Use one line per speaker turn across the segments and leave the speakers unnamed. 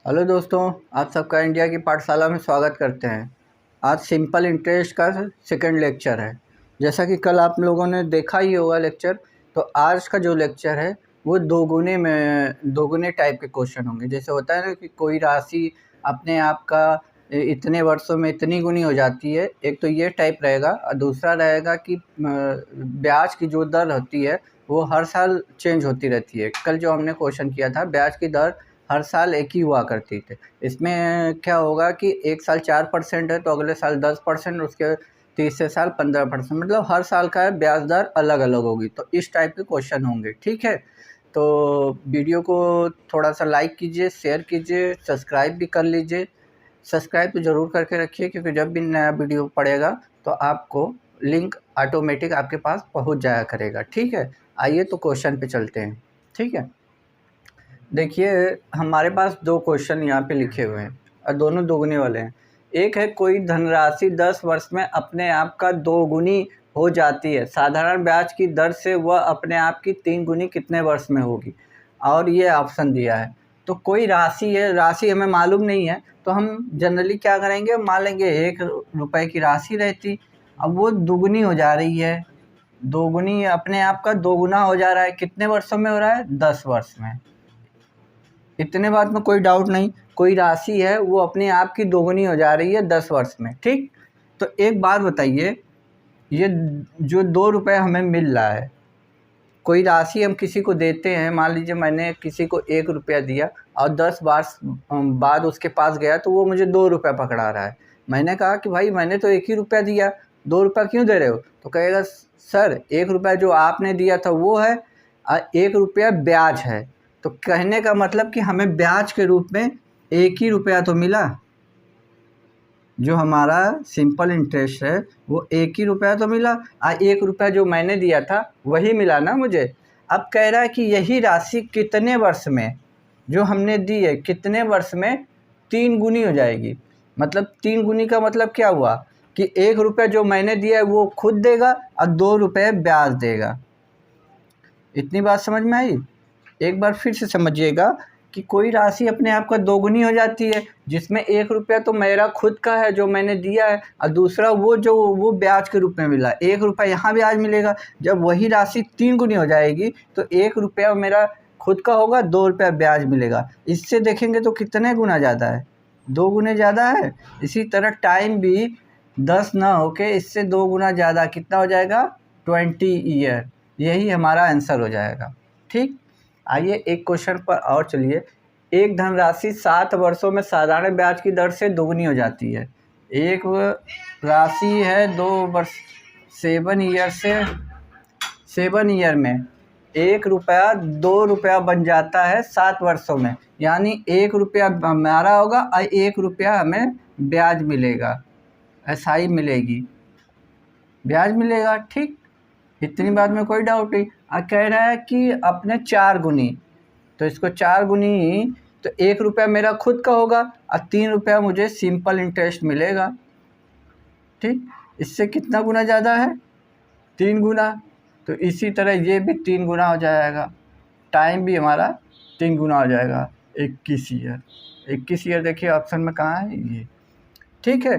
Hello दोस्तों, आप सबका इंडिया की पाठशाला में स्वागत करते हैं। आज सिंपल इंटरेस्ट का सेकंड लेक्चर है। जैसा कि कल आप लोगों ने देखा ही होगा लेक्चर, तो आज का जो लेक्चर है वो दोगुने टाइप के क्वेश्चन होंगे। जैसे होता है ना कि कोई राशि अपने आप का इतने वर्षों में इतनी गुनी हो जाती है, एक तो ये टाइप रहेगा और दूसरा रहेगा कि ब्याज की जो दर होती है वो हर साल चेंज होती रहती है। कल जो हमने क्वेश्चन किया था, ब्याज की दर हर साल एक ही हुआ करती थी। इसमें क्या होगा कि एक साल 4% है तो अगले साल 10%, उसके तीसरे साल 15%, मतलब हर साल का ब्याज दर अलग अलग होगी। तो इस टाइप के क्वेश्चन होंगे, ठीक है। तो वीडियो को थोड़ा सा लाइक कीजिए, शेयर कीजिए, सब्सक्राइब भी कर लीजिए। सब्सक्राइब तो ज़रूर करके रखिए, क्योंकि जब भी नया वीडियो पड़ेगा तो आपको लिंक ऑटोमेटिक आपके पास पहुंच जाया करेगा, ठीक है। आइए तो क्वेश्चन पे चलते हैं, ठीक है। देखिए, हमारे पास दो क्वेश्चन यहाँ पे लिखे हुए हैं और दोनों दोगुने वाले हैं। एक है, कोई धनराशि 10 वर्ष में अपने आप का 2 गुनी हो जाती है, साधारण ब्याज की दर से वह अपने आप की 3 गुनी कितने वर्ष में होगी। और ये ऑप्शन दिया है। तो कोई राशि है, राशि हमें मालूम नहीं है, तो हम जनरली क्या करेंगे, मान लेंगे 1 रुपये की राशि रहती, अब वो दुगुनी हो जा रही है, दोगुनी अपने आप का 2 गुना हो जा रहा है। कितने वर्षों में हो रहा है? 10 वर्ष में। इतने बात में कोई डाउट नहीं। कोई राशि है वो अपने आप की दोगुनी हो जा रही है 10 वर्ष में, ठीक। तो एक बात बताइए, ये जो 2 रुपये हमें मिल रहा है, कोई राशि हम किसी को देते हैं, मान लीजिए मैंने किसी को 1 रुपया दिया और 10 वर्ष बाद उसके पास गया तो वो मुझे 2 रुपया पकड़ा रहा है। मैंने कहा कि भाई मैंने तो 1 ही रुपया दिया, 2 रुपया क्यों दे रहे हो? तो कहेगा सर 1 रुपया जो आपने दिया था वो है और 1 रुपया ब्याज है। तो कहने का मतलब कि हमें ब्याज के रूप में 1 ही रुपया तो मिला। जो हमारा सिंपल इंटरेस्ट है वो 1 ही रुपया तो मिला और 1 रुपया जो मैंने दिया था वही मिला ना मुझे। अब कह रहा है कि यही राशि कितने वर्ष में, जो हमने दी है कितने वर्ष में 3 गुनी हो जाएगी। मतलब 3 गुनी का मतलब क्या हुआ कि 1 रुपया जो मैंने दिया है वो खुद देगा और 2 रुपये ब्याज देगा। इतनी बात समझ में आई? एक बार फिर से समझिएगा कि कोई राशि अपने आप का दोगुनी हो जाती है, जिसमें 1 रुपया तो मेरा खुद का है जो मैंने दिया है और दूसरा वो ब्याज के रूप में मिला। 1 रुपया यहाँ ब्याज मिलेगा। जब वही राशि 3 गुनी हो जाएगी तो 1 रुपया मेरा खुद का होगा, 2 रुपया ब्याज मिलेगा। इससे देखेंगे तो कितने गुना ज़्यादा है? 2 गुने ज़्यादा है। इसी तरह टाइम भी 10 ना होके इससे 2 गुना ज़्यादा कितना हो जाएगा? 20 ईयर। यही हमारा आंसर हो जाएगा, ठीक। आइए एक क्वेश्चन पर और चलिए। एक धनराशि 7 वर्षों में साधारण ब्याज की दर से दोगुनी हो जाती है। एक राशि है 2 वर्ष 7 ईयर में 1 रुपया 2 रुपया बन जाता है 7 वर्षों में। यानी 1 रुपया हमारा होगा और 1 रुपया हमें ब्याज मिलेगा, एसआई मिलेगी, ब्याज मिलेगा, ठीक। इतनी बात में कोई डाउट नहीं। कह रहा है कि अपने 4 गुनी, तो इसको 4 गुनी तो 1 रुपया मेरा खुद का होगा और 3 रुपया मुझे सिंपल इंटरेस्ट मिलेगा, ठीक। इससे कितना गुना ज़्यादा है? 3 गुना। तो इसी तरह ये भी 3 गुना हो जाएगा। टाइम भी हमारा 3 गुना हो जाएगा, 21 ईयर। 21 ईयर देखिए ऑप्शन में कहाँ है ये, ठीक है।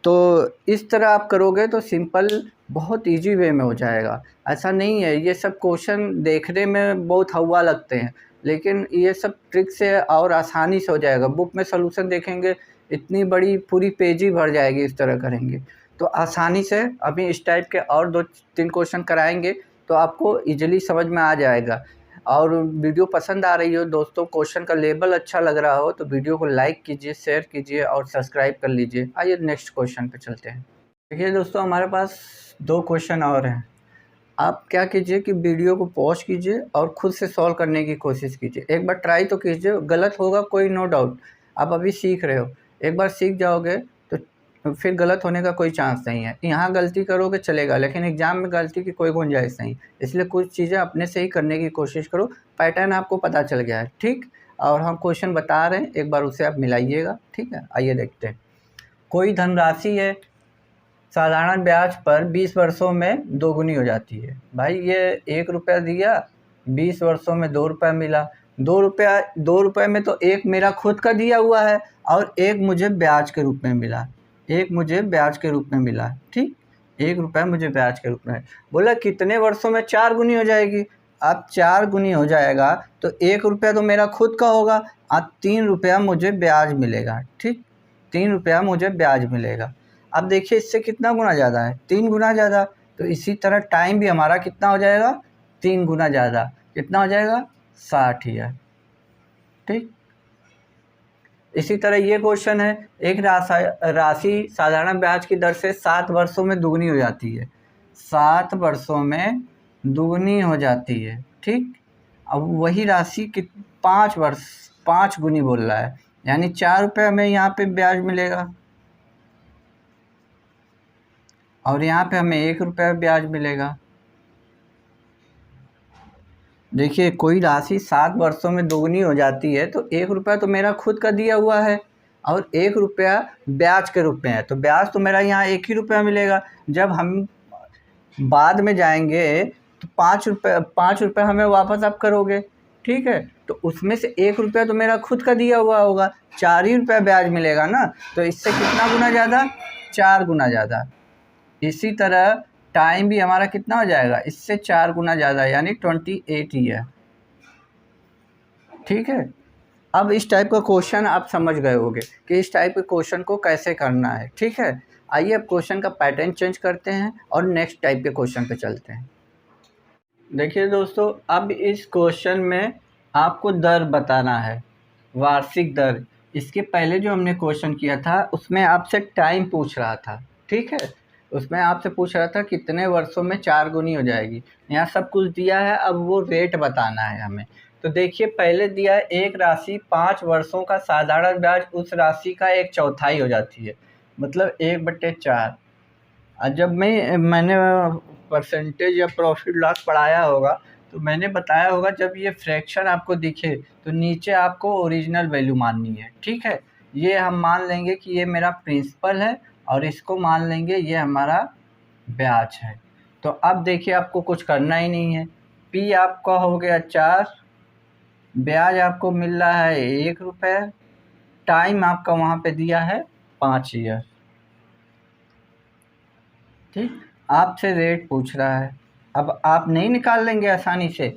तो इस तरह आप करोगे तो सिंपल बहुत इजी वे में हो जाएगा। ऐसा नहीं है, ये सब क्वेश्चन देखने में बहुत हवा लगते हैं, लेकिन ये सब ट्रिक से और आसानी से हो जाएगा। बुक में सॉल्यूशन देखेंगे, इतनी बड़ी पूरी पेज ही भर जाएगी, इस तरह करेंगे तो आसानी से। अभी इस टाइप के और 2-3 क्वेश्चन कराएंगे तो आपको ईजिली समझ में आ जाएगा। और वीडियो पसंद आ रही हो दोस्तों, क्वेश्चन का लेवल अच्छा लग रहा हो तो वीडियो को लाइक कीजिए, शेयर कीजिए और सब्सक्राइब कर लीजिए। आइए नेक्स्ट क्वेश्चन पे चलते हैं। देखिए दोस्तों, हमारे पास 2 क्वेश्चन और हैं। आप क्या कीजिए कि वीडियो को पॉज कीजिए और खुद से सॉल्व करने की कोशिश कीजिए। एक बार ट्राई तो कीजिए, गलत होगा कोई नो डाउट, आप अभी सीख रहे हो। एक बार सीख जाओगे तो फिर गलत होने का कोई चांस नहीं है। यहाँ गलती करोगे चलेगा, लेकिन एग्ज़ाम में गलती की कोई गुंजाइश नहीं। इसलिए कुछ चीज़ें अपने से ही करने की कोशिश करो। पैटर्न आपको पता चल गया है, ठीक। और हम क्वेश्चन बता रहे हैं, एक बार उसे आप मिलाइएगा, ठीक है। आइए देखते हैं। कोई धनराशि है साधारण ब्याज पर 20 वर्षों में दोगुनी हो जाती है। भाई ये 1 रुपया दिया, 20 वर्षों में 2 रुपया मिला। 2 रुपये में तो एक मेरा खुद का दिया हुआ है और एक मुझे ब्याज के रूप में मिला, ठीक। 1 रुपया मुझे ब्याज के रूप में बोला कितने वर्षों में 4 गुनी हो जाएगी। अब 4 गुनी हो जाएगा तो 1 रुपया तो मेरा खुद का होगा, अब 3 रुपया मुझे ब्याज मिलेगा, ठीक। 3 रुपया मुझे ब्याज मिलेगा। अब देखिए इससे कितना गुना ज़्यादा है, 3 गुना ज़्यादा। तो इसी तरह टाइम भी हमारा कितना हो जाएगा, 3 गुना ज़्यादा। कितना हो जाएगा, 60 ईयर, ठीक। इसी तरह ये क्वेश्चन है, एक राशि साधारण ब्याज की दर से 7 वर्षों में दुगनी हो जाती है, 7 वर्षों में दुगनी हो जाती है, ठीक। अब वही राशि कि 5 गुनी बोल रहा है, यानी 4 रुपये हमें यहाँ पे ब्याज मिलेगा और यहाँ पे हमें 1 रुपया ब्याज मिलेगा। देखिए कोई राशि 7 वर्षों में दोगुनी हो जाती है तो 1 रुपया तो मेरा खुद का दिया हुआ है और 1 रुपया ब्याज के रूप में है, तो ब्याज तो मेरा यहाँ 1 ही रुपया मिलेगा। जब हम बाद में जाएंगे तो 5 रुपये हमें वापस आप करोगे, ठीक है। तो उसमें से 1 रुपया तो मेरा खुद का दिया हुआ होगा, 4 ही रुपया ब्याज मिलेगा ना। तो इससे कितना गुना ज़्यादा, 4 गुना ज़्यादा। इसी तरह टाइम भी हमारा कितना हो जाएगा, इससे 4 गुना ज़्यादा, यानी 28 ईयर, ठीक है। अब इस टाइप का क्वेश्चन आप समझ गए होंगे कि इस टाइप के क्वेश्चन को कैसे करना है, ठीक है। आइए अब क्वेश्चन का पैटर्न चेंज करते हैं और नेक्स्ट टाइप के क्वेश्चन पे चलते हैं। देखिए दोस्तों, अब इस क्वेश्चन में आपको दर बताना है, वार्षिक दर। इसके पहले जो हमने क्वेश्चन किया था उसमें आपसे टाइम पूछ रहा था, ठीक है। उसमें आपसे पूछ रहा था कितने वर्षों में 4 गुनी हो जाएगी। यहाँ सब कुछ दिया है, अब वो रेट बताना है हमें। तो देखिए पहले दिया है एक राशि 5 वर्षों का साधारण ब्याज उस राशि का 1/4 हो जाती है, मतलब 1/4। जब मैंने परसेंटेज या प्रॉफिट लॉस पढ़ाया होगा तो मैंने बताया होगा जब ये फ्रैक्शन आपको दिखे तो नीचे आपको ओरिजिनल वैल्यू माननी है, ठीक है। ये हम मान लेंगे कि ये मेरा प्रिंसिपल है और इसको मान लेंगे ये हमारा ब्याज है। तो अब देखिए आपको कुछ करना ही नहीं है, पी आपका हो गया 4, ब्याज आपको मिल रहा है 1 रुपये, टाइम आपका वहाँ पे दिया है 5 ईयर, ठीक। आपसे रेट पूछ रहा है। अब आप नहीं निकाल लेंगे आसानी से,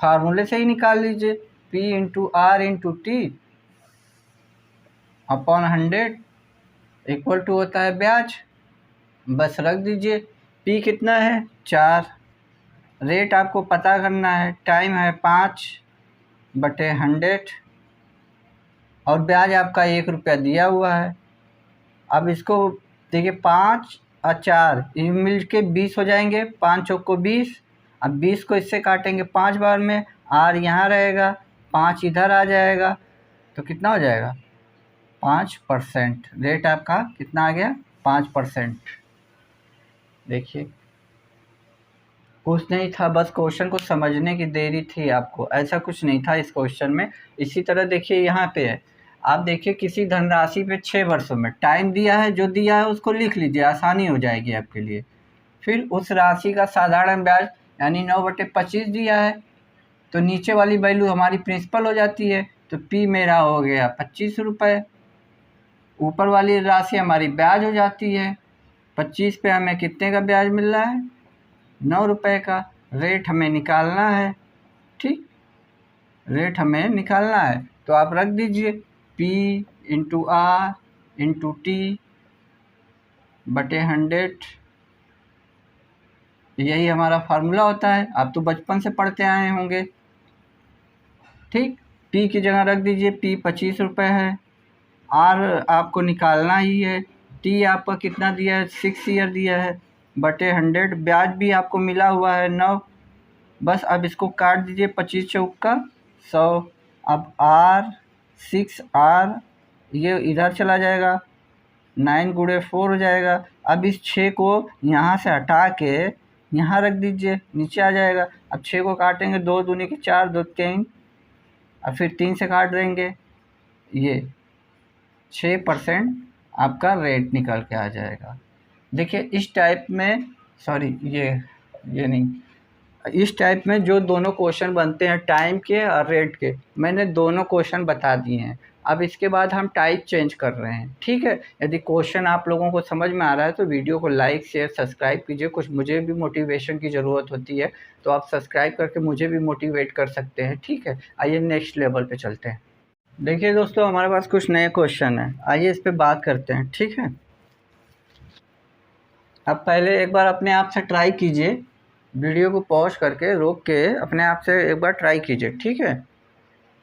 फार्मूले से ही निकाल लीजिए, P into R into T upon 100 equal to होता है ब्याज। बस रख दीजिए, P कितना है 4, रेट आपको पता करना है, टाइम है 5/100 और ब्याज आपका 1 रुपया दिया हुआ है। अब इसको देखिए 5 और 4 ये मिल के 20 हो जाएंगे, 5 चौक को 20। अब 20 को इससे काटेंगे 5 बार में, आर यहाँ रहेगा, 5 इधर आ जाएगा, तो कितना हो जाएगा 5%। रेट आपका कितना आ गया 5%। देखिए कुछ नहीं था, बस क्वेश्चन को समझने की देरी थी आपको, ऐसा कुछ नहीं था इस क्वेश्चन में। इसी तरह देखिए यहाँ पे है, आप देखिए किसी धनराशि पे 6 वर्षों में टाइम दिया है, जो दिया है उसको लिख लीजिए, आसानी हो जाएगी आपके लिए। फिर उस राशि का साधारण ब्याज यानी 9/25 दिया है, तो नीचे वाली वैल्यू हमारी प्रिंसिपल हो जाती है, तो P मेरा हो गया 25 रुपये। ऊपर वाली राशि हमारी ब्याज हो जाती है, 25 पे हमें कितने का ब्याज मिल रहा है 9 रुपये का। रेट हमें निकालना है, ठीक, रेट हमें निकालना है। तो आप रख दीजिए P into R into T बटे 100, यही हमारा फार्मूला होता है, आप तो बचपन से पढ़ते आए होंगे, ठीक। P की जगह रख दीजिए, P 25 रुपये है, R आपको निकालना ही है, T आपका कितना दिया है 6 ईयर दिया है, बटे 100, ब्याज भी आपको मिला हुआ है 9। बस अब इसको काट दीजिए, 25 चौक का 100। अब R 6R ये इधर चला जाएगा, 9 गुणे 4 हो जाएगा। अब इस 6 को यहाँ से हटा के यहाँ रख दीजिए, नीचे आ जाएगा। अब 6 को काटेंगे, 2 दूनी के 4, 2 3, अब फिर 3 से काट देंगे, ये 6% आपका रेट निकल के आ जाएगा। देखिए इस टाइप में, सॉरी ये नहीं, इस टाइप में जो दोनों क्वेश्चन बनते हैं टाइम के और रेट के, मैंने दोनों क्वेश्चन बता दिए हैं। अब इसके बाद हम टाइप चेंज कर रहे हैं, ठीक है। यदि क्वेश्चन आप लोगों को समझ में आ रहा है तो वीडियो को लाइक शेयर सब्सक्राइब कीजिए। कुछ मुझे भी मोटिवेशन की ज़रूरत होती है, तो आप सब्सक्राइब करके मुझे भी मोटिवेट कर सकते हैं, ठीक है। आइए नेक्स्ट लेवल पे चलते हैं। देखिए दोस्तों, हमारे पास कुछ नए क्वेश्चन हैं, आइए इस पे बात करते हैं, ठीक है। अब पहले एक बार अपने आप से ट्राई कीजिए, वीडियो को पॉज करके रोक के अपने आप से एक बार ट्राई कीजिए, ठीक है।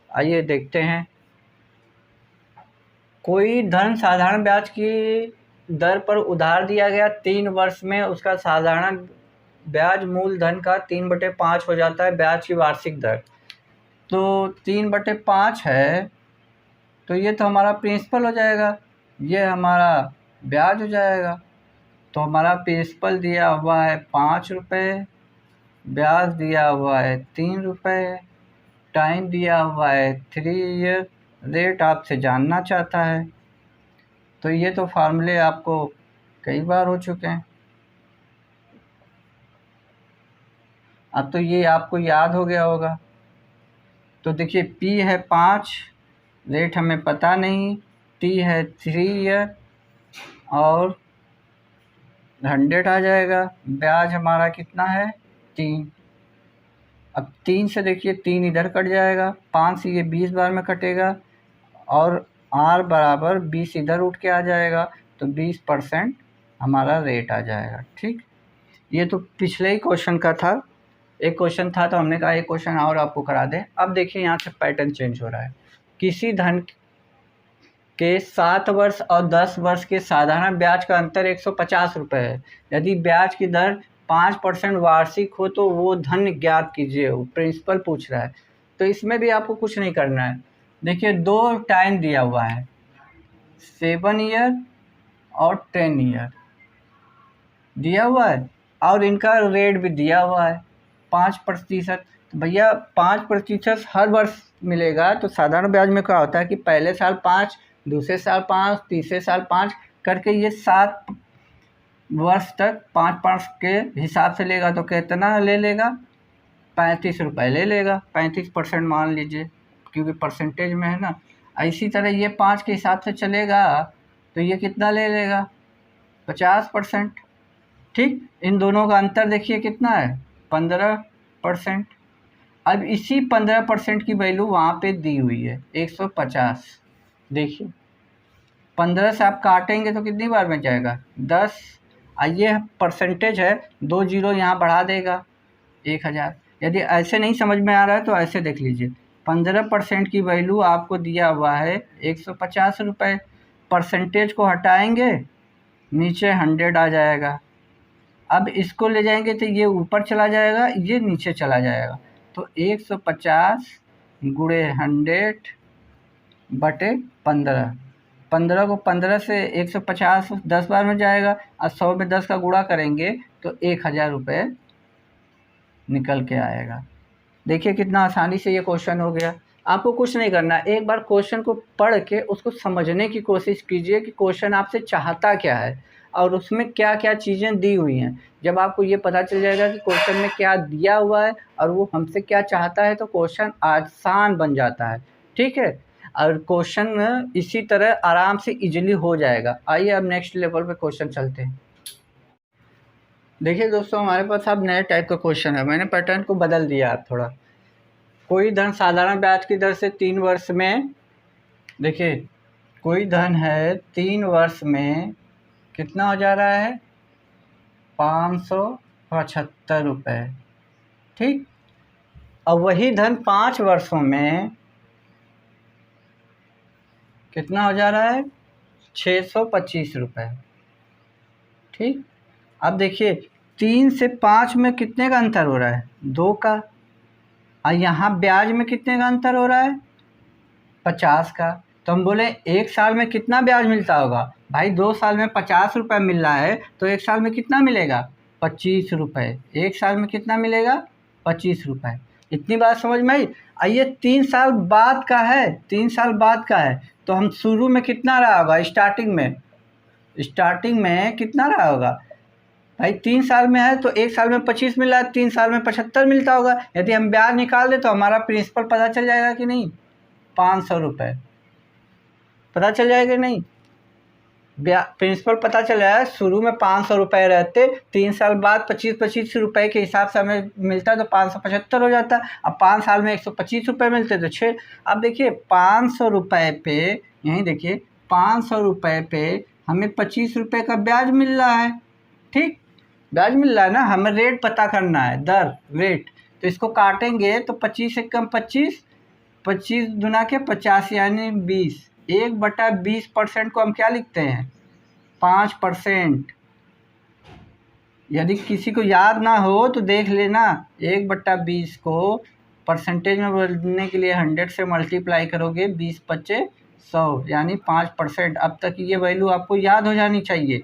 आइए देखते हैं। कोई धन साधारण ब्याज की दर पर उधार दिया गया, 3 वर्ष में उसका साधारण ब्याज मूलधन का 3/5 हो जाता है ब्याज की वार्षिक दर। तो 3/5 है, तो ये तो हमारा प्रिंसिपल हो जाएगा, ये हमारा ब्याज हो जाएगा। तो हमारा प्रिंसिपल दिया हुआ है 5 रुपये, ब्याज दिया हुआ है 3 रुपये, टाइम दिया हुआ है 3 ईयर, रेट आपसे जानना चाहता है। तो ये तो फार्मूले आपको कई बार हो चुके हैं, अब तो ये आपको याद हो गया होगा। तो देखिए P है 5, रेट हमें पता नहीं, T है 3 ईयर और 100 आ जाएगा। ब्याज हमारा कितना है 3। अब 3 से देखिए 3 इधर कट जाएगा, 5 से ये 20 बार में कटेगा और R बराबर 20 इधर उठ के आ जाएगा, तो 20% हमारा रेट आ जाएगा, ठीक। ये तो पिछले ही क्वेश्चन का था, एक क्वेश्चन था तो हमने कहा एक क्वेश्चन और आपको करा दें। अब देखिए यहाँ से पैटर्न चेंज हो रहा है। किसी धन के 7 वर्ष और 10 वर्ष के साधारण ब्याज का अंतर 150 रुपये है। यदि ब्याज की दर 5% वार्षिक हो तो वो धन ज्ञात कीजिए, वो प्रिंसिपल पूछ रहा है। तो इसमें भी आपको कुछ नहीं करना है। देखिए 2 टाइम दिया हुआ है, 7 ईयर और 10 ईयर दिया हुआ है, और इनका रेट भी दिया हुआ है 5%। तो भैया 5% हर वर्ष मिलेगा, तो साधारण ब्याज में क्या होता है कि पहले साल 5, दूसरे साल 5, तीसरे साल 5 करके ये 7 वर्ष तक 5-5 के हिसाब से लेगा। तो कितना ले लेगा 35 रुपये ले लेगा, 35% मान लीजिए, क्योंकि परसेंटेज में है ना। इसी तरह ये 5 के हिसाब से चलेगा तो ये कितना ले लेगा 50%, ठीक। इन दोनों का अंतर देखिए कितना है 15%। अब इसी 15% की वैल्यू वहाँ पे दी हुई है 150। देखिए 15 से आप काटेंगे तो कितनी बार में जाएगा 10। ये परसेंटेज है, 2 जीरो यहाँ बढ़ा देगा 1000। यदि ऐसे नहीं समझ में आ रहा है तो ऐसे देख लीजिए, 15% की वैल्यू आपको दिया हुआ है 150 रुपये, परसेंटेज को हटाएंगे नीचे 100 आ जाएगा। अब इसको ले जाएंगे तो ये ऊपर चला जाएगा, ये नीचे चला जाएगा। तो 150 गुणे 100 बटे 15, 15 को 15 से 150 10 बार में जाएगा, और 100 में 10 का गुणा करेंगे तो 1000 रुपये निकल के आएगा। देखिए कितना आसानी से ये क्वेश्चन हो गया। आपको कुछ नहीं करना, एक बार क्वेश्चन को पढ़ के उसको समझने की कोशिश कीजिए कि क्वेश्चन आपसे चाहता क्या है और उसमें क्या क्या चीज़ें दी हुई हैं। जब आपको ये पता चल जाएगा कि क्वेश्चन में क्या दिया हुआ है और वो हमसे क्या चाहता है, तो क्वेश्चन आसान बन जाता है, ठीक है। और क्वेश्चन इसी तरह आराम से इजीली हो जाएगा। आइए अब नेक्स्ट लेवल पे क्वेश्चन चलते हैं। देखिए दोस्तों, हमारे पास अब नए टाइप का क्वेश्चन है, मैंने पैटर्न को बदल दिया अब थोड़ा। कोई धन साधारण ब्याज की दर से 3 वर्ष में, देखिए कोई धन है 3 वर्ष में कितना हो जा रहा है 575 रुपये, ठीक। और वही धन 5 वर्षों में कितना हो जा रहा है 625 रुपये, ठीक। अब देखिए 3 से 5 में कितने का अंतर हो रहा है 2 का, और यहाँ ब्याज में कितने का अंतर हो रहा है 50 का। तो हम बोले 1 साल में कितना ब्याज मिलता होगा भाई, 2 साल में 50 रुपये मिल रहा है तो 1 साल में कितना मिलेगा 25 रुपये। 1 साल में कितना मिलेगा 25 रुपये। इतनी बात समझ में आई। आइए 3 साल बाद का है, 3 साल बाद का है, तो हम शुरू में कितना रहा होगा स्टार्टिंग में कितना रहा होगा भाई 3 साल में है तो 1 साल में 25 मिला है, 3 साल में 75 मिलता होगा। यदि हम ब्याज निकाल दें तो हमारा प्रिंसिपल पता चल जाएगा कि नहीं, 500 रुपये पता चल जाएगा कि नहीं। प्रिंसिपल पता चल रहा है, शुरू में 500 रुपये रहते, 3 साल बाद 25-25 रुपये के हिसाब से हमें मिलता है तो 575 हो जाता। अब 5 साल में 125 रुपये मिलते तो 6। अब देखिए 500 रुपये पे, यहीं देखिए 500 रुपये पे हमें 25 रुपये का ब्याज मिल रहा है। ठीक, ब्याज मिल रहा है ना, हमें रेट पता करना है, दर रेट। तो इसको काटेंगे तो 25 से कम 25, 25 दुना के 50 यानी 20, 1/20% को हम क्या लिखते हैं, 5%। यदि किसी को याद ना हो तो देख लेना, 1/20 को परसेंटेज में बदलने के लिए 100 से मल्टीप्लाई करोगे, 20×5=100 यानी 5%। अब तक ये वैल्यू आपको याद हो जानी चाहिए।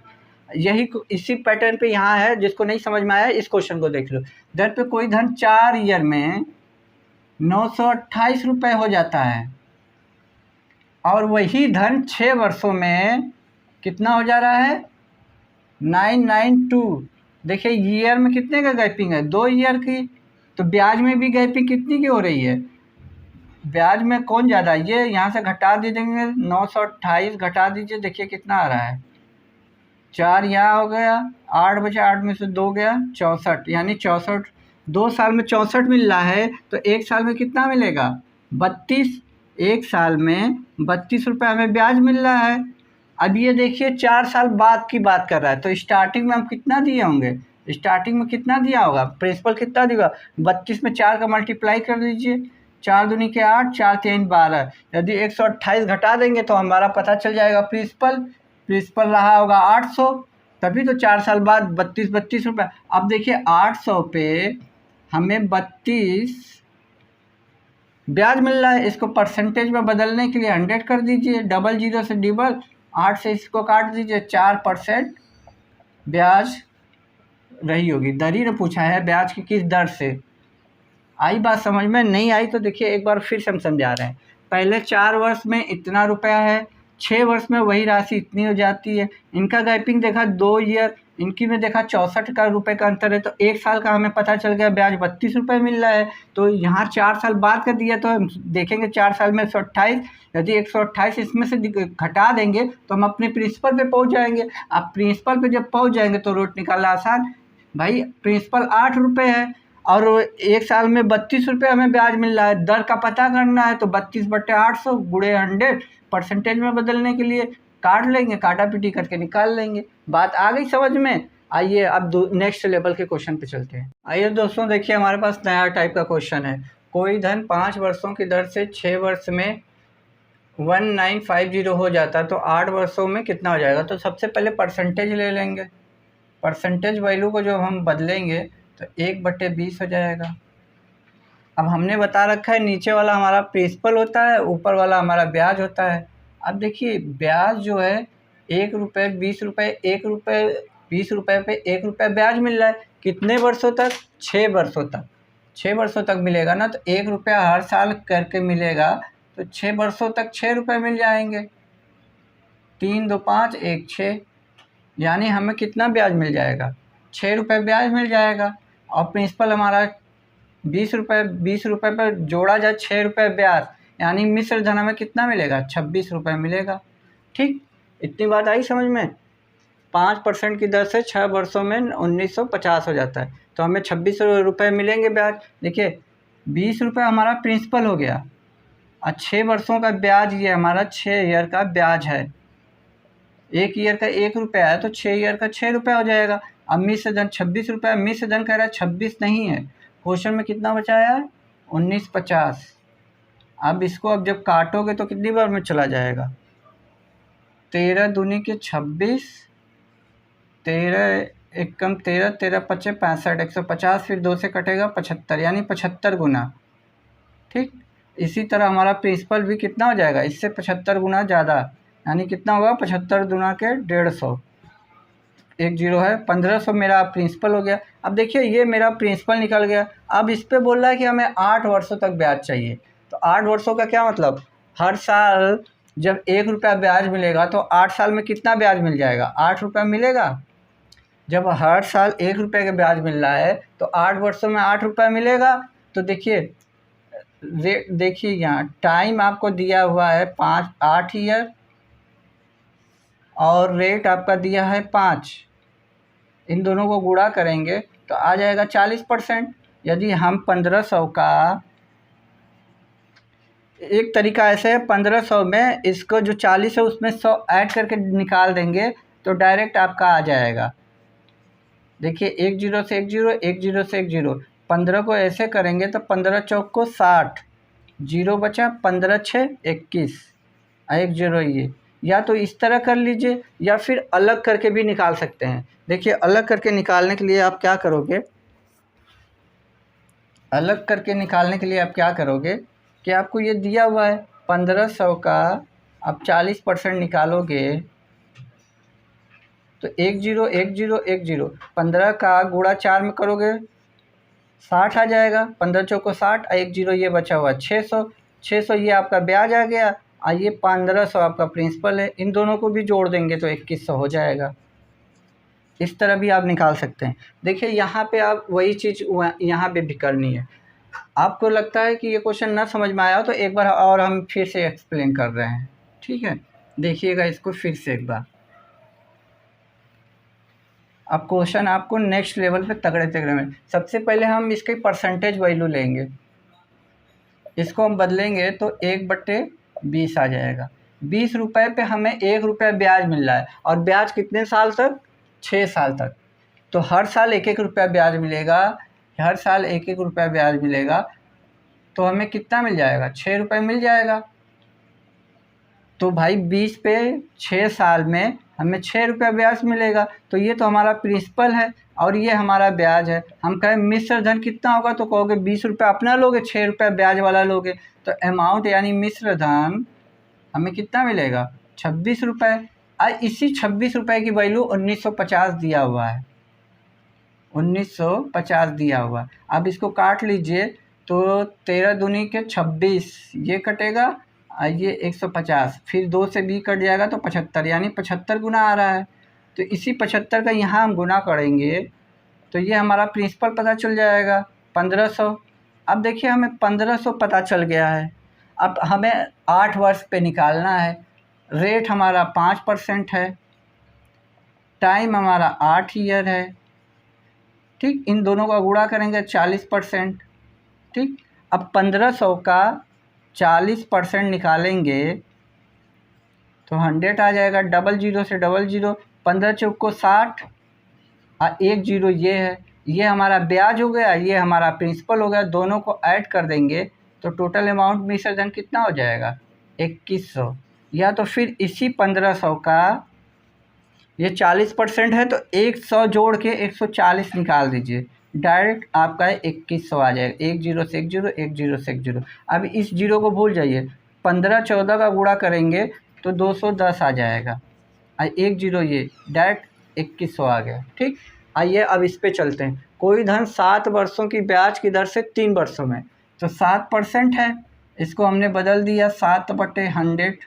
यही इसी पैटर्न पे यहाँ है, जिसको नहीं समझ में आया इस क्वेश्चन को देख लो। दर पे कोई धन 4 ईयर में 928 रुपये हो जाता है और वही धन 6 वर्षों में कितना हो जा रहा है, 992। देखिए ईयर में कितने का गैपिंग है, 2 ईयर की। तो ब्याज में भी गैपिंग कितनी की हो रही है, ब्याज में कौन ज़्यादा, ये यहाँ से घटा दीजिए, 928 घटा दीजिए, देखिए कितना आ रहा है, 4 यहाँ हो गया, 8 बचे, 8 में से 2 गया, 64 यानी 64। 2 साल में 64 मिल रहा है तो 1 साल में कितना मिलेगा, 32। 1 साल में 32 रुपये हमें ब्याज मिल रहा है। अब ये देखिए 4 साल बाद की बात कर रहा है, तो स्टार्टिंग में हम कितना दिए होंगे, स्टार्टिंग में कितना दिया होगा, प्रिंसिपल कितना दिया, 32 में 4 का मल्टीप्लाई कर दीजिए, 4 दूनी के 8, 4 3 12। यदि 128 घटा देंगे तो हमारा पता चल जाएगा प्रिंसिपल रहा होगा 800, तभी तो 4 साल बाद 32 रुपये। अब देखिए 800 पे हमें 32 ब्याज मिल रहा है, इसको परसेंटेज में बदलने के लिए 100 कर दीजिए, 00 से डबल, 8 से इसको काट दीजिए, 4% ब्याज रही होगी। दर ही ने पूछा है ब्याज की किस दर से। आई बात समझ में, नहीं आई तो देखिए एक बार फिर से हम समझा रहे हैं। पहले 4 वर्ष में इतना रुपया है, 6 वर्ष में वही राशि इतनी हो जाती है। इनका गैपिंग देखा 2 ईयर, इनकी में देखा 64 का रुपये का अंतर है, तो 1 साल का हमें पता चल गया ब्याज 32 रुपये मिल रहा है। तो यहाँ 4 साल बाद का दिया तो हम देखेंगे 4 साल में 128, यदि 128 इसमें से घटा देंगे तो हम अपने प्रिंसिपल पे पहुँच जाएंगे। अब प्रिंसिपल पे जब पहुँच जाएंगे तो रेट निकालना आसान। भाई प्रिंसिपल 8 रुपये है और 1 साल में 32 रुपये हमें ब्याज मिल रहा है, दर का पता करना है तो 32/800 गुणे 100 परसेंटेज में बदलने के लिए काट लेंगे, काटा पीटी करके निकाल लेंगे। बात आ गई समझ में। आइए अब नेक्स्ट लेवल के क्वेश्चन पे चलते हैं। आइए दोस्तों देखिए हमारे पास नया टाइप का क्वेश्चन है। कोई धन 5 वर्षों की दर से 6 वर्ष में 1950 हो जाता है तो 8 वर्षों में कितना हो जाएगा। तो सबसे पहले परसेंटेज ले लेंगे, परसेंटेज वैल्यू को जब हम बदलेंगे तो 1/20 हो जाएगा। अब हमने बता रखा है नीचे वाला हमारा प्रिंसिपल होता है, ऊपर वाला हमारा ब्याज होता है। अब देखिए ब्याज जो है 1 रुपये 20 रुपये, 1 रुपये 20 रुपये पे 1 रुपये ब्याज मिल रहा है। कितने वर्षों तक, 6 वर्षों तक। 6 वर्षों तक मिलेगा ना, तो 1 रुपया हर साल करके मिलेगा, तो 6 वर्षों तक 6 रुपये मिल जाएंगे। 3 2 5 1 6 यानी हमें कितना ब्याज मिल जाएगा, 6 रुपये ब्याज मिल जाएगा। और प्रिंसिपल हमारा 20 रुपये पर जोड़ा जाए 6 रुपये ब्याज, यानी मिश्र धन हमें कितना मिलेगा, 26 रुपये मिलेगा। ठीक, इतनी बात आई समझ में। 5% की दर से 6 वर्षों में 1950 हो जाता है, तो हमें 26 रुपये मिलेंगे ब्याज। देखिए 20 रुपये हमारा प्रिंसिपल हो गया और 6 वर्षों का ब्याज, ये हमारा 6 ईयर का ब्याज है। 1 ईयर का 1 रुपया है तो 6 ईयर का 6 रुपया हो जाएगा। अब मिश्र धन 26 रुपये, मिश्र धन कह रहा है 26 नहीं है, क्वेश्चन में कितना बचाया है, 1950। अब इसको अब जब काटोगे तो कितनी बार में चला जाएगा, 13 दूनी के 26, 13 एक कम 13, 13 पचे 65, 150, फिर 2 से कटेगा 75 यानी 75 गुना। ठीक, इसी तरह हमारा प्रिंसिपल भी कितना हो जाएगा, इससे 75 गुना ज़्यादा, यानी कितना होगा, 75 गुना के 150, एक जीरो है, 1500 मेरा प्रिंसिपल हो गया। अब देखिए ये मेरा प्रिंसिपल निकल गया। अब इस पे बोल रहा है कि हमें 8 वर्षों तक ब्याज चाहिए। तो 8 वर्षों का क्या मतलब, हर साल जब 1 रुपया ब्याज मिलेगा तो 8 साल में कितना ब्याज मिल जाएगा, 8 रुपया मिलेगा। जब हर साल 1 रुपये का ब्याज मिल रहा है तो 8 वर्षों में 8 रुपये मिलेगा। तो देखिए रेट, देखिए यहाँ टाइम आपको दिया हुआ है 8 ईयर और रेट आपका दिया है 5। इन दोनों को गुणा करेंगे तो आ जाएगा 40%। यदि हम 1500 का, एक तरीका ऐसे है, 1500 में इसको जो 40 है उसमें 100 ऐड करके निकाल देंगे तो डायरेक्ट आपका आ जाएगा। देखिए 1 जीरो से 1 जीरो, 1 जीरो से 1 जीरो, 15 को ऐसे करेंगे तो 15 चौक को 60, जीरो बचा, 15 छः 21, 1 जीरो ये। या तो इस तरह कर लीजिए या फिर अलग करके भी निकाल सकते हैं। देखिए अलग करके निकालने के लिए आप क्या करोगे, अलग करके निकालने के लिए आप क्या करोगे कि आपको ये दिया हुआ है 1500 का आप 40% निकालोगे तो 1 जीरो 1 जीरो 1 जीरो, 15 का गुणा 4 में करोगे 60 आ जाएगा, 15 चौको 60, 1 जीरो ये बचा हुआ 600, 600 ये आपका ब्याज आ गया, ये 1500 आपका प्रिंसिपल है। इन दोनों को भी जोड़ देंगे तो 2100 हो जाएगा। इस तरह भी आप निकाल सकते हैं। देखिए यहाँ पे आप वही चीज़ यहाँ पे भी करनी है। आपको लगता है कि ये क्वेश्चन ना समझ में आया हो तो एक बार और हम फिर से एक्सप्लेन कर रहे हैं, ठीक है। देखिएगा इसको फिर से एक बार। अब क्वेश्चन आपको नेक्स्ट लेवल पे तगड़े तगड़े में, सबसे पहले हम इसके परसेंटेज वैल्यू लेंगे, इसको हम बदलेंगे तो 1/20 आ जाएगा। 20 रुपये पे हमें 1 रुपया ब्याज मिल रहा है और ब्याज कितने साल तक, 6 साल तक। तो हर साल 1-1 रुपया ब्याज मिलेगा, हर साल 1-1 रुपया ब्याज मिलेगा तो हमें कितना मिल जाएगा, 6 रुपये मिल जाएगा। तो भाई 20 पे 6 साल में हमें 6 रुपया ब्याज मिलेगा। तो ये तो हमारा प्रिंसिपल है और ये हमारा ब्याज है। हम कहें मिश्र धन कितना होगा तो कहोगे 20 रुपया अपना लोगे, 6 रुपया ब्याज वाला लोगे। तो अमाउंट यानी मिश्र धन हमें कितना मिलेगा, 26 रुपये। आज इसी 26 रुपये की वैल्यू 1950 दिया हुआ है, 1950 दिया हुआ। अब इसको काट लीजिए तो 13 दूनी के 26, ये कटेगा, ये 150, फिर 2 से भी कट जाएगा तो 75, यानी 75 गुना आ रहा है। तो इसी 75 का यहाँ हम गुना करेंगे तो ये हमारा प्रिंसिपल पता चल जाएगा 1500। अब देखिए हमें 1500 पता चल गया है। अब हमें 8 वर्ष पे निकालना है। रेट हमारा 5% है, टाइम हमारा 8 ईयर है, ठीक। इन दोनों का गुणा करेंगे 40%, ठीक। अब 1500 का 40% निकालेंगे तो 100 आ जाएगा, डबल जीरो से डबल जीरो, 15 चौक को 60 और 1 जीरो ये है, ये हमारा ब्याज हो गया, ये हमारा प्रिंसिपल हो गया। दोनों को ऐड कर देंगे तो टोटल अमाउंट मिश्र धन कितना हो जाएगा, 2100। या तो फिर इसी 1500 का ये 40% है तो 100 जोड़ के 140 निकाल दीजिए, डायरेक्ट आपका 2100 आ जाएगा। 1 जीरो से 1 जीरो, 1 जीरो से 1 जीरो। अब इस जीरो को भूल जाइए, 15-14 का गुणा करेंगे तो 210 आ जाएगा, 1 जीरो ये डायरेक्ट 2100 आ गया, ठीक। आइए अब इस पे चलते हैं। कोई धन 7 वर्षों की ब्याज की दर से 3 वर्षों में, तो 7% है, इसको हमने बदल दिया 7/100।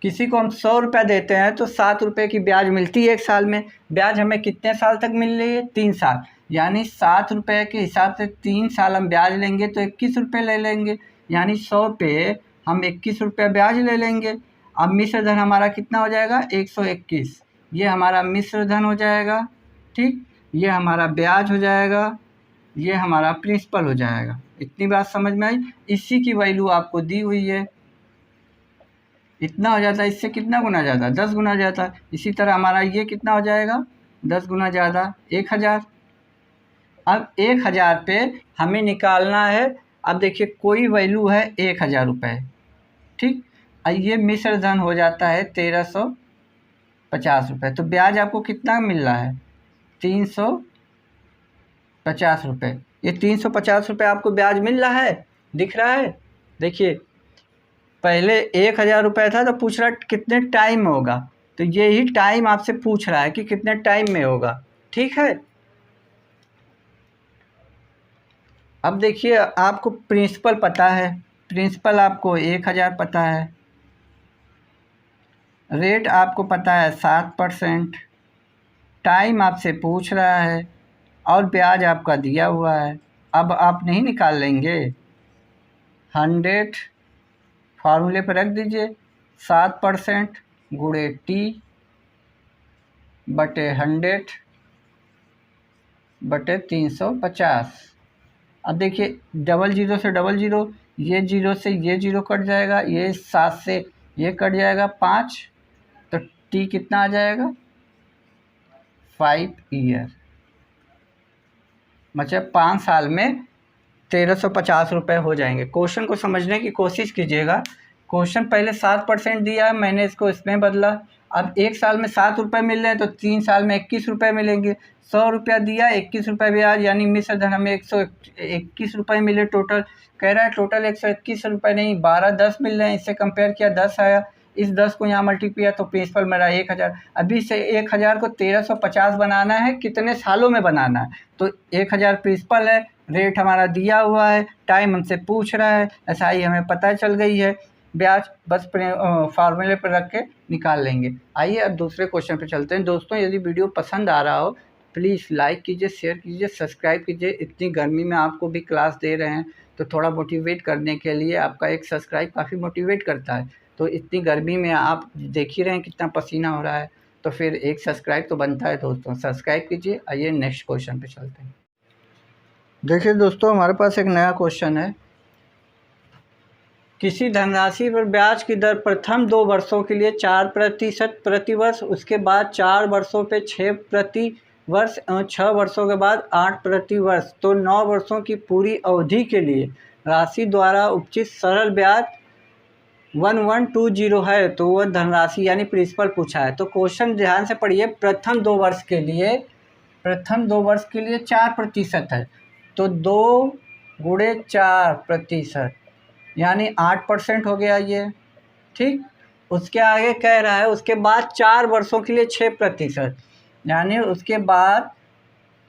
किसी को हम 100 रुपया देते हैं तो 7 रुपये की ब्याज मिलती है 1 साल में। ब्याज हमें कितने साल तक मिल रही है, 3 साल, यानी 7 रुपये के हिसाब से 3 साल हम ब्याज लेंगे तो 21 रुपये ले लेंगे, यानी 100 पे हम 21 रुपया ब्याज ले लेंगे। अब मिश्र धन हमारा कितना हो जाएगा, 121, ये हमारा मिश्र धन हो जाएगा, ठीक। ये हमारा ब्याज हो जाएगा, ये हमारा प्रिंसिपल हो जाएगा। इतनी बात समझ में आई। इसी की वैल्यू आपको दी हुई है, इतना हो जाता है, इससे कितना गुना ज़्यादा, 10 गुना ज़्यादा। इसी तरह हमारा ये कितना हो जाएगा, 10 गुना ज़्यादा, 1000। अब 1000 पे हमें निकालना है, अब देखिए कोई वैल्यू है 1000 रुपये, ठीक। ये मिश्र धन हो जाता है 1350 रुपये। तो ब्याज आपको कितना मिल रहा है, 350 रुपये। ये 350 रुपये आपको ब्याज मिल रहा है, दिख रहा है। देखिए पहले 1000 रुपये था तो पूछ रहा कितने टाइम में होगा, तो ये ही टाइम आपसे पूछ रहा है कि कितने टाइम में होगा, ठीक है। अब देखिए आपको प्रिंसिपल पता है, प्रिंसिपल आपको 1000 पता है, रेट आपको पता है 7%, टाइम आपसे पूछ रहा है और ब्याज आपका दिया हुआ है। अब आप नहीं निकाल लेंगे। 100 फार्मूले पर रख दीजिए, 7% गुणे टी बटे 100 बटे 350। अब देखिए, डबल ज़ीरो से डबल ज़ीरो, ये ज़ीरो से ये ज़ीरो कट जाएगा, ये 7 से ये कट जाएगा 5, तो टी कितना आ जाएगा 5 ईयर, मतलब 5 साल में 1350 रुपये हो जाएंगे। क्वेश्चन को समझने की कोशिश कीजिएगा। क्वेश्चन पहले 7% दिया है, मैंने इसको इसमें बदला। अब 1 साल में 7 रुपये मिल रहे हैं तो 3 साल में 21 रुपये मिलेंगे। 100 रुपया दिया, 21 रुपये ब्याज, यानी मिश्र धन हमें 121 रुपये मिले टोटल। कह रहा है टोटल 121 रुपये नहीं, 1210 मिल रहे हैं। इससे कंपेयर किया 10 आया, इस 10 को यहाँ मल्टीप्लाई किया तो प्रिंसिपल मेरा 1000। अभी से 1000 को 1350 बनाना है, कितने सालों में बनाना है? तो 1000 प्रिंसिपल है, रेट हमारा दिया हुआ है, टाइम हमसे पूछ रहा है, एसआई हमें पता चल गई है, ब्याज बस फार्मूले पर रख के निकाल लेंगे। आइए अब दूसरे क्वेश्चन पे चलते हैं। दोस्तों, यदि वीडियो पसंद आ रहा हो प्लीज़ लाइक कीजिए, शेयर कीजिए, सब्सक्राइब कीजिए। इतनी गर्मी में आपको भी क्लास दे रहे हैं तो थोड़ा मोटिवेट करने के लिए आपका एक सब्सक्राइब काफ़ी मोटिवेट करता है। तो इतनी गर्मी में आप देख ही रहे हैं कितना पसीना हो रहा है, तो फिर एक सब्सक्राइब तो बनता है। दोस्तों सब्सक्राइब कीजिए। आइए नेक्स्ट क्वेश्चन पे चलते हैं। देखिए दोस्तों, हमारे पास एक नया क्वेश्चन है। किसी धनराशि पर ब्याज की दर प्रथम 2 वर्षों के लिए 4% प्रति वर्ष, उसके बाद 4 वर्षों पे 6 प्रति वर्ष एवं 6 वर्षों के बाद 8 प्रति वर्ष, तो 9 वर्षों की पूरी अवधि के लिए राशि द्वारा उपचित सरल ब्याज 1120 है। तो वह धनराशि यानी प्रिंसिपल पूछा है। तो क्वेश्चन ध्यान से पढ़िए। प्रथम 2 वर्ष के लिए 4% है, तो 2 गुणे 4% यानी 8% हो गया ये, ठीक। उसके आगे कह रहा है उसके बाद 4 वर्षों के लिए 6%, यानी उसके बाद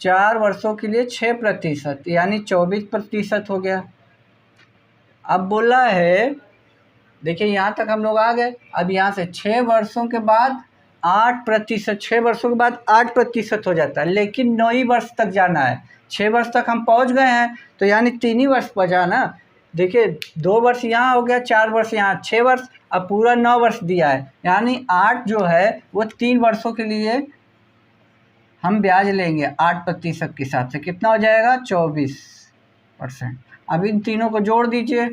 4 वर्षों के लिए 6%, यानी 24% हो गया। अब बोला है, देखिए यहाँ तक हम लोग आ गए। अब यहाँ से 6 वर्षों के बाद 8%, 6 वर्षों के बाद 8% हो जाता है, लेकिन 9 ही वर्ष तक जाना है। 6 वर्ष तक हम पहुँच गए हैं, तो यानी 3 ही वर्ष बचा ना। देखिए 2 वर्ष यहाँ हो गया, 4 वर्ष यहाँ, 6 वर्ष, अब पूरा 9 वर्ष दिया है, यानी 8 जो है वो 3 वर्षों के लिए हम ब्याज लेंगे 8% के हिसाब से। कितना हो जाएगा 24%। अब इन तीनों को जोड़ दीजिए,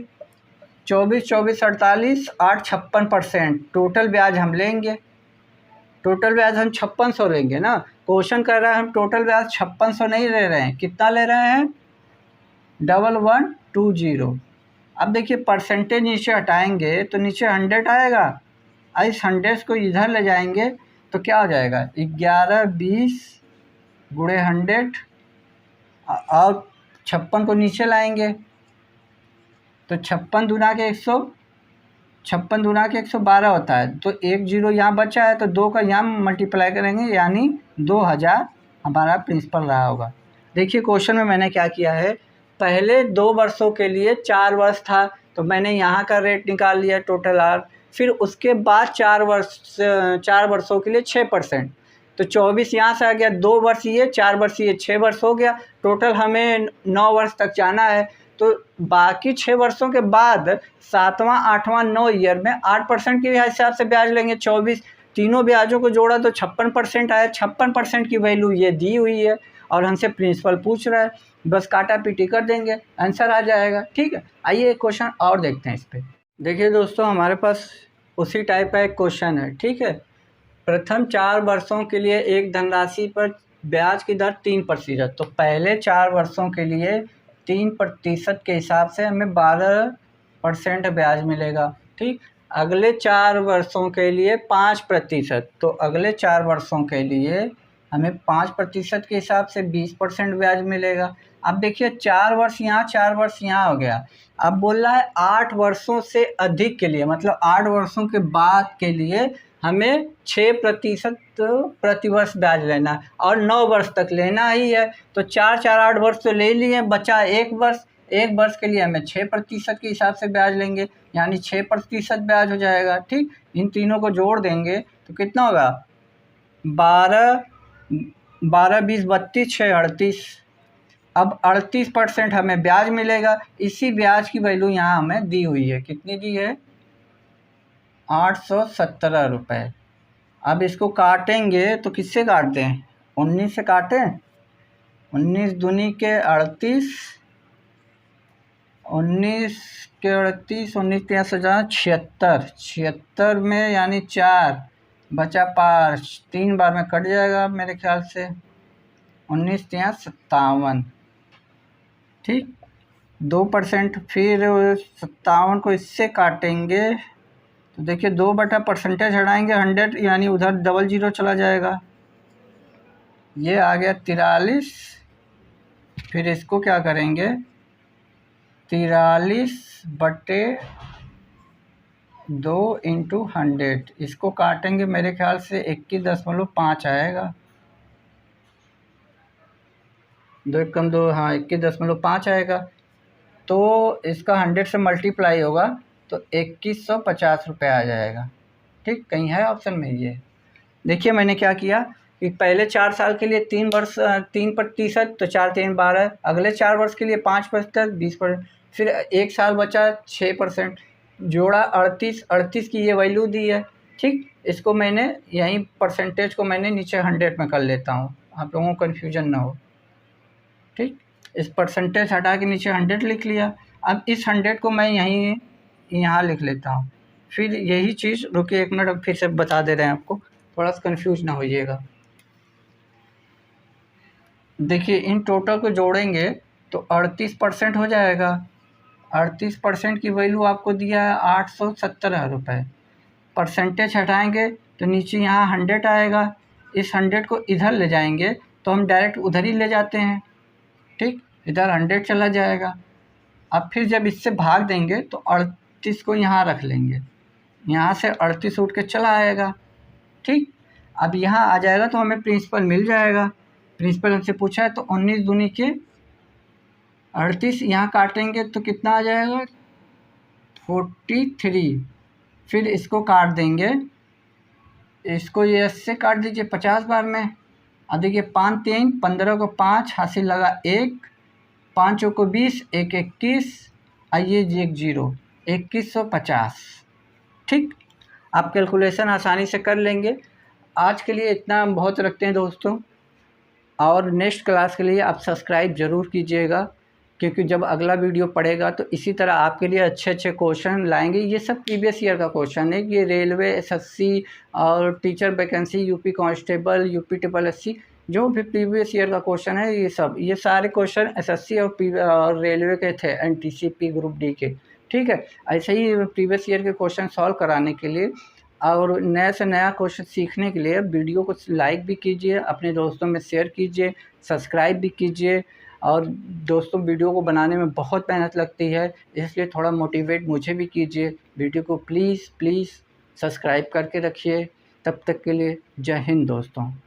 24, 24, 48, 8, 56%। टोटल ब्याज हम लेंगे, टोटल ब्याज हम 5600 लेंगे ना। क्वेश्चन कर रहा है हम टोटल ब्याज 5600 नहीं ले रहे हैं, कितना ले रहे हैं 1120। अब देखिए परसेंटेज नीचे हटाएंगे तो नीचे 100 आएगा, इस 100 को इधर ले जाएंगे तो क्या हो जाएगा 1120 गुणे 100, और 56 को नीचे लाएंगे तो 56 दूना के 112 होता है। तो 1 0 यहाँ बचा है, तो 2 का यहाँ मल्टीप्लाई करेंगे, यानी 2000 हमारा प्रिंसिपल रहा होगा। देखिए क्वेश्चन में मैंने क्या किया है, पहले 2 वर्षों के लिए 4 वर्ष था, तो मैंने यहाँ का रेट निकाल लिया टोटल आर। फिर उसके बाद 4 वर्षों के लिए 6%, तो 24 यहाँ से आ गया, 2 वर्ष ये, 4 वर्ष ये, 6 वर्ष हो गया। टोटल हमें 9 वर्ष तक जाना है, तो बाकी 6 वर्षों के बाद 7वां 8वां 9 ईयर में 8% के हिसाब से ब्याज लेंगे। 24 तीनों ब्याजों को जोड़ा तो 56% आया। 56% की वैल्यू ये दी हुई है और हमसे प्रिंसिपल पूछ रहा है, बस काटा पीटी कर देंगे, आंसर आ जाएगा। ठीक है, आइए एक क्वेश्चन और देखते हैं इस पर। देखिए दोस्तों, हमारे पास उसी टाइप का एक क्वेश्चन है। ठीक है, प्रथम 4 वर्षों के लिए एक धनराशि पर ब्याज की दर 3%। तो पहले 4 वर्षों के लिए 3% के हिसाब से हमें 12% ब्याज मिलेगा। ठीक, अगले 4 वर्षों के लिए 5%, तो अगले 4 वर्षों के लिए हमें 5% के हिसाब से 20% ब्याज मिलेगा। अब देखिए 4 वर्ष यहाँ, 4 वर्ष यहाँ हो गया। अब बोल रहा है 8 वर्षों से अधिक के लिए, मतलब 8 वर्षों के बाद के लिए हमें 6% प्रतिवर्ष ब्याज लेना है और 9 वर्ष तक लेना ही है। तो 4, 4, 8 वर्ष तो ले लिए, बचा 1 वर्ष। 1 वर्ष के लिए हमें 6% के हिसाब से ब्याज लेंगे, यानी 6% ब्याज हो जाएगा। ठीक, इन तीनों को जोड़ देंगे तो कितना होगा 12 12, 20, 32, 6, 38। अब 38% हमें ब्याज मिलेगा। इसी ब्याज की वैल्यू यहाँ हमें दी हुई है, कितनी दी है? 817 रुपये। अब इसको काटेंगे तो किससे काट दें? 19 से काटें। 19 दूनी के 38, 19 के 38, 19 तिया 76, 76 में यानी 4 बचा 5, 3 बार में कट जाएगा मेरे ख्याल से। 19 तिया 57, ठीक। 2%, फिर 57 को इससे काटेंगे तो देखिए 2 बटा परसेंटेज हटाएंगे 100, यानी उधर डबल जीरो चला जाएगा। ये आ गया 43। फिर इसको क्या करेंगे? 43/2 इंटू 100, इसको काटेंगे मेरे ख्याल से 21.5 आएगा। 2 कम 2, हाँ 21.5 आएगा। तो इसका 100 से मल्टीप्लाई होगा तो 2150 रुपये आ जाएगा, ठीक। कहीं है ऑप्शन में ये? देखिए मैंने क्या किया कि पहले 4 साल के लिए 3%, तो 4 3 12, अगले 4 वर्ष के लिए 5%, 20%, फिर 1 साल बचा 6%, जोड़ा 38 की ये वैल्यू दी है, ठीक। इसको मैंने यहीं परसेंटेज को मैंने नीचे 100 में कर लेता हूँ, आप लोगों को कन्फ्यूजन ना हो, ठीक। इस परसेंटेज हटा के नीचे 100 लिख लिया। अब इस 100 को मैं यहाँ लिख लेता हूँ। फिर यही चीज़, रुकिए 1 मिनट, अब फिर से बता दे रहे हैं आपको, थोड़ा सा कन्फ्यूज ना होइएगा। देखिए इन टोटल को जोड़ेंगे तो 38% हो जाएगा। 38% की वैल्यू आपको दिया है 817 रुपये। परसेंटेज हटाएंगे तो नीचे यहाँ 100 आएगा। इस 100 को इधर ले जाएंगे तो हम डायरेक्ट उधर ही ले जाते हैं, ठीक। इधर 100 चला जाएगा। अब फिर जब इससे भाग देंगे तो 38 को यहाँ रख लेंगे, यहाँ से 38 उठ के चला आएगा, ठीक। अब यहाँ आ जाएगा तो हमें प्रिंसिपल मिल जाएगा। प्रिंसिपल हमसे पूछा है तो 19 दूनी के 38, यहाँ काटेंगे तो कितना आ जाएगा? 43। फिर इसको काट देंगे, इसको ये से काट दीजिए 50 बार में। अब देखिए 5 3, 15 को 5 हासिल लगा 1, 5 को 20, 1 21, आइए जी 1 0, 2150, ठीक। आप कैलकुलेशन आसानी से कर लेंगे। आज के लिए इतना हम बहुत रखते हैं दोस्तों, और नेक्स्ट क्लास के लिए आप सब्सक्राइब ज़रूर कीजिएगा, क्योंकि जब अगला वीडियो पड़ेगा तो इसी तरह आपके लिए अच्छे अच्छे क्वेश्चन लाएंगे। ये सब प्रीवियस ईयर का क्वेश्चन है, ये रेलवे, एसएससी और teacher vacancy, UP constable, UP SSS, जो भी प्रीवियस ईयर का क्वेश्चन है, ये सारे क्वेश्चन एसएससी और रेलवे के थे, एनटीसीपी ग्रुप डी के, ठीक है। ऐसे ही प्रीवियस ईयर के क्वेश्चन सॉल्व कराने के लिए और नया से नया क्वेश्चन सीखने के लिए वीडियो को लाइक भी कीजिए, अपने दोस्तों में शेयर कीजिए, सब्सक्राइब भी कीजिए। और दोस्तों वीडियो को बनाने में बहुत मेहनत लगती है, इसलिए थोड़ा मोटिवेट मुझे भी कीजिए। वीडियो को प्लीज़ सब्सक्राइब करके रखिए। तब तक के लिए जय हिंद दोस्तों।